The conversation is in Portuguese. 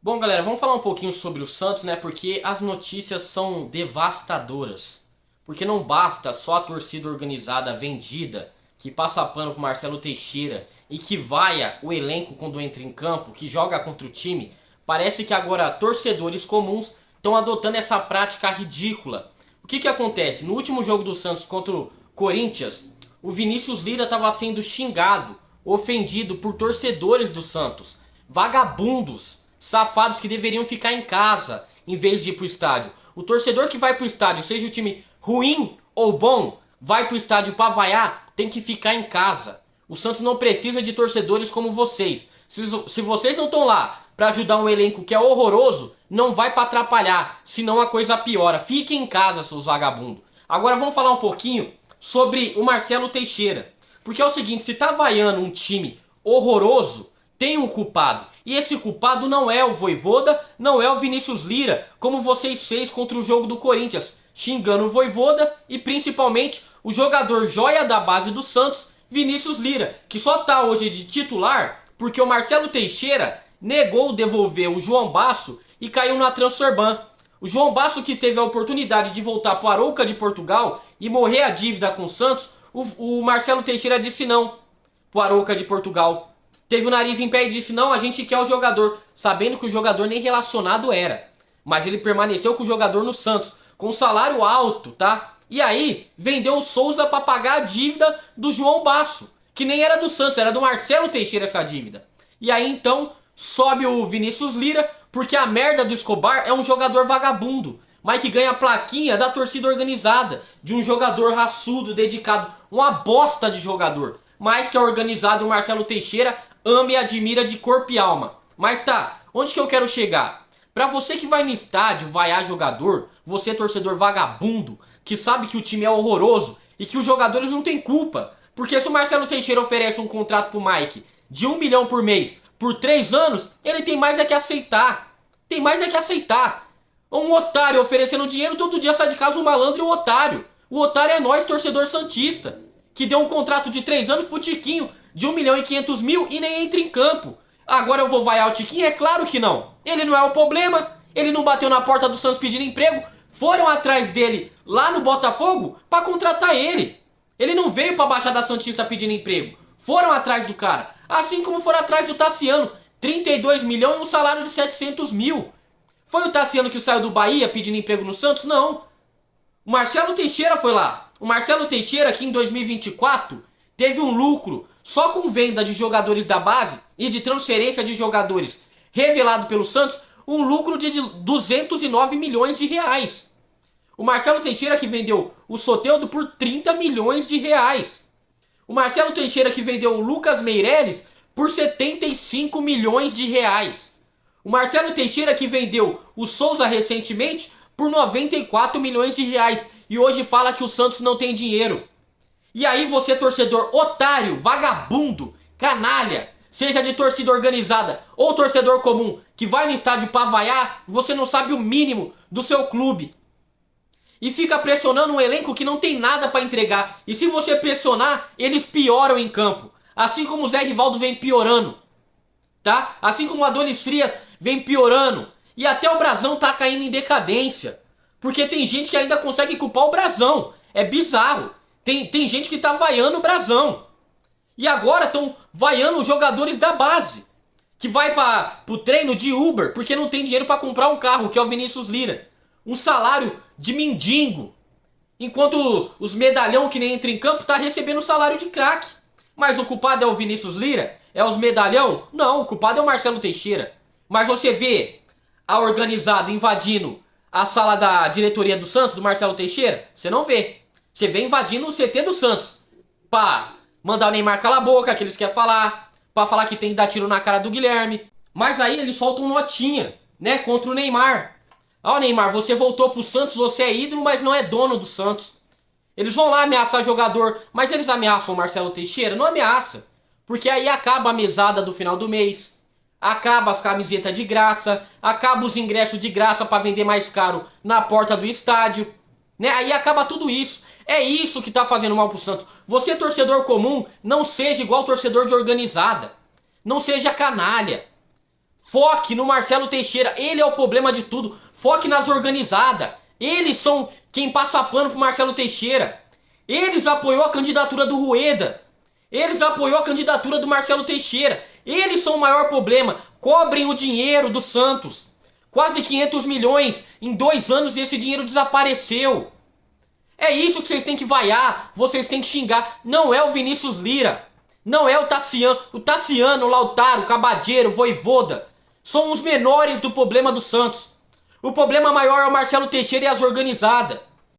Bom, galera, vamos falar um pouquinho sobre o Santos, né? Porque as notícias são devastadoras. Porque não basta só a torcida organizada vendida, que passa pano com Marcelo Teixeira e que vaia o elenco quando entra em campo, que joga contra o time. Parece que agora torcedores comuns estão adotando essa prática ridícula. O que acontece? No último jogo do Santos contra o Corinthians, o Vinícius Lira estava sendo xingado, ofendido por torcedores do Santos. Vagabundos, safados que deveriam ficar em casa em vez de ir pro estádio. O torcedor que vai pro estádio, seja o time ruim ou bom, vai pro estádio pra vaiar, tem que ficar em casa. O Santos não precisa de torcedores como vocês. Se vocês não estão lá pra ajudar um elenco que é horroroso, não vai pra atrapalhar, senão a coisa piora. Fiquem em casa, seus vagabundos. Agora vamos falar um pouquinho sobre o Marcelo Teixeira. Porque é o seguinte, se tá vaiando um time horroroso, tem um culpado. E esse culpado não é o Vojvoda, não é o Vinícius Lira, como vocês fez contra o jogo do Corinthians, xingando o Vojvoda e principalmente o jogador joia da base do Santos, Vinícius Lira, que só tá hoje de titular porque o Marcelo Teixeira negou devolver o João Basso e caiu na Transferban. O João Basso, que teve a oportunidade de voltar para o Arouca de Portugal e morrer a dívida com o Santos, o Marcelo Teixeira disse não para o Arouca de Portugal. Teve o nariz em pé e disse não, a gente quer o jogador, sabendo que o jogador nem relacionado era. Mas ele permaneceu com o jogador no Santos, com salário alto, tá? E aí, vendeu o Souza para pagar a dívida do João Basso, que nem era do Santos, era do Marcelo Teixeira essa dívida. E aí então, sobe o Vinícius Lira, porque a merda do Escobar é um jogador vagabundo, mas que ganha a plaquinha da torcida organizada, de um jogador raçudo, dedicado, uma bosta de jogador. Mas que é organizado, o Marcelo Teixeira ama e admira de corpo e alma. Mas tá, onde que eu quero chegar? Pra você que vai no estádio vaiar jogador, você torcedor vagabundo, que sabe que o time é horroroso e que os jogadores não têm culpa. Porque se o Marcelo Teixeira oferece um contrato pro Mike de 1 milhão por mês por 3 anos, ele tem mais é que aceitar. Tem mais é que aceitar. Um otário oferecendo dinheiro, todo dia sai de casa um malandro e um otário. O otário é nós, torcedor santista, que deu um contrato de 3 anos pro Tiquinho de 1 milhão e 500 mil e nem entra em campo. Agora eu vou vaiar o Tiquinho? É claro que não. Ele não é o problema. Ele não bateu na porta do Santos pedindo emprego. Foram atrás dele lá no Botafogo para contratar ele. Ele não veio para a Baixada Santista pedindo emprego. Foram atrás do cara. Assim como foram atrás do Tassiano. 32 milhões e um salário de 700 mil. Foi o Tassiano que saiu do Bahia pedindo emprego no Santos? Não. O Marcelo Teixeira foi lá. O Marcelo Teixeira, que em 2024 teve um lucro só com venda de jogadores da base e de transferência de jogadores revelado pelo Santos, um lucro de 209 milhões de reais. O Marcelo Teixeira que vendeu o Soteldo por 30 milhões de reais. O Marcelo Teixeira que vendeu o Lucas Meireles por 75 milhões de reais. O Marcelo Teixeira que vendeu o Souza recentemente por 94 milhões de reais. E hoje fala que o Santos não tem dinheiro. E aí você, torcedor otário, vagabundo, canalha, seja de torcida organizada ou torcedor comum, que vai no estádio pra vaiar, você não sabe o mínimo do seu clube. E fica pressionando um elenco que não tem nada pra entregar. E se você pressionar, eles pioram em campo. Assim como o Zé Rivaldo vem piorando. Tá? Assim como o Adonis Frias vem piorando. E até o Brasão tá caindo em decadência. Porque tem gente que ainda consegue culpar o Brasão. É bizarro. Tem gente que tá vaiando o Brasão. E agora estão vaiando os jogadores da base. Que vai pro treino de Uber porque não tem dinheiro para comprar um carro, que é o Vinícius Lira. Um salário de mendigo. Enquanto os medalhão que nem entra em campo tá recebendo salário de craque. Mas o culpado é o Vinícius Lira? É os medalhão? Não, o culpado é o Marcelo Teixeira. Mas você vê a organizada invadindo a sala da diretoria do Santos, do Marcelo Teixeira? Você não vê. Você vê invadindo o CT do Santos. Pá, mandar o Neymar calar a boca, que eles querem falar. Pra falar que tem que dar tiro na cara do Guilherme. Mas aí eles soltam notinha, né, contra o Neymar. Ó, Neymar, você voltou pro Santos, você é ídolo, mas não é dono do Santos. Eles vão lá ameaçar jogador, mas eles ameaçam o Marcelo Teixeira? Não ameaça. Porque aí acaba a mesada do final do mês. Acaba as camisetas de graça. Acaba os ingressos de graça para vender mais caro na porta do estádio. Né? Aí acaba tudo isso. É isso que tá fazendo mal pro Santos. Você, torcedor comum, não seja igual torcedor de organizada. Não seja canalha. Foque no Marcelo Teixeira, ele é o problema de tudo. Foque nas organizadas. Eles são quem passa pano pro Marcelo Teixeira. Eles apoiou a candidatura do Rueda. Eles apoiou a candidatura do Marcelo Teixeira. Eles são o maior problema. Cobrem o dinheiro do Santos. Quase 500 milhões em 2 anos e esse dinheiro desapareceu. É isso que vocês têm que vaiar, vocês têm que xingar. Não é o Vinícius Lira. Não é o Tassiano. O Tassiano, o Lautaro, o Cabadeiro, o Voivoda são os menores do problema do Santos. O problema maior é o Marcelo Teixeira e as organizadas.